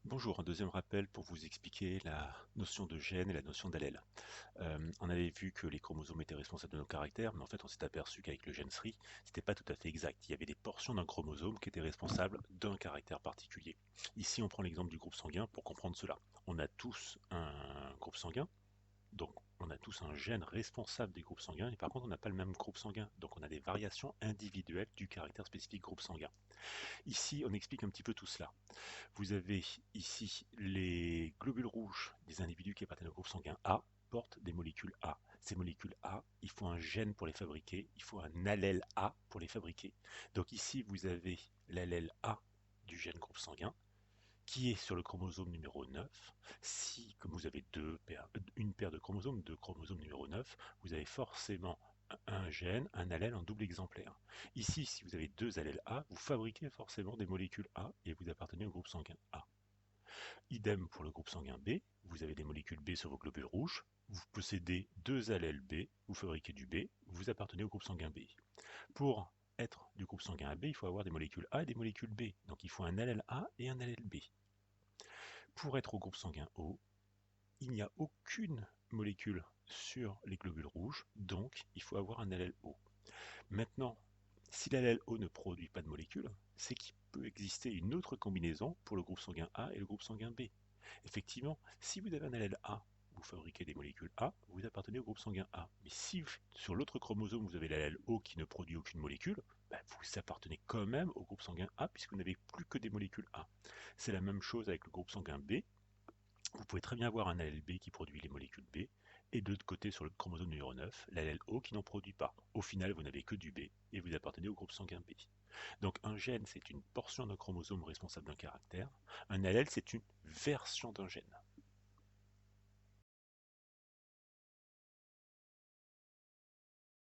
Bonjour, un deuxième rappel pour vous expliquer la notion de gène et la notion d'allèle. On avait vu que les chromosomes étaient responsables de nos caractères, mais en fait on s'est aperçu qu'avec le gène SRI, c'était pas tout à fait exact. Il y avait des portions d'un chromosome qui étaient responsables d'un caractère particulier. Ici on prend l'exemple du groupe sanguin pour comprendre cela. On a tous un groupe sanguin, donc on a tous un gène responsable des groupes sanguins, et par contre on n'a pas le même groupe sanguin, donc on a des variations individuelles du caractère spécifique groupe sanguin. Ici on explique un petit peu tout cela. Vous avez ici les globules rouges des individus qui appartiennent au groupe sanguin A portent des molécules A. Ces molécules A, il faut un gène pour les fabriquer, il faut un allèle A pour les fabriquer. Donc ici, vous avez l'allèle A du gène groupe sanguin qui est sur le chromosome numéro 9. Si, comme vous avez une paire de chromosomes numéro 9, vous avez forcément un gène, un allèle en double exemplaire. Ici, si vous avez deux allèles A, vous fabriquez forcément des molécules A et vous appartenez au groupe sanguin A. Idem pour le groupe sanguin B, vous avez des molécules B sur vos globules rouges, vous possédez deux allèles B, vous fabriquez du B, vous appartenez au groupe sanguin B. Pour être du groupe sanguin AB, il faut avoir des molécules A et des molécules B, donc il faut un allèle A et un allèle B. Pour être au groupe sanguin O, il n'y a aucune molécule sur les globules rouges, donc il faut avoir un allèle O. Maintenant, si l'allèle O ne produit pas de molécules, c'est qu'il peut exister une autre combinaison pour le groupe sanguin A et le groupe sanguin B. Effectivement, si vous avez un allèle A, vous fabriquez des molécules A, vous appartenez au groupe sanguin A. Mais si sur l'autre chromosome vous avez l'allèle O qui ne produit aucune molécule, vous appartenez quand même au groupe sanguin A puisque vous n'avez plus que des molécules A. C'est la même chose avec le groupe sanguin B. Vous pouvez très bien avoir un allèle B qui produit les molécules B, et de l'autre côté, sur le chromosome numéro 9, l'allèle O qui n'en produit pas. Au final, vous n'avez que du B, et vous appartenez au groupe sanguin B. Donc un gène, c'est une portion d'un chromosome responsable d'un caractère. Un allèle, c'est une version d'un gène.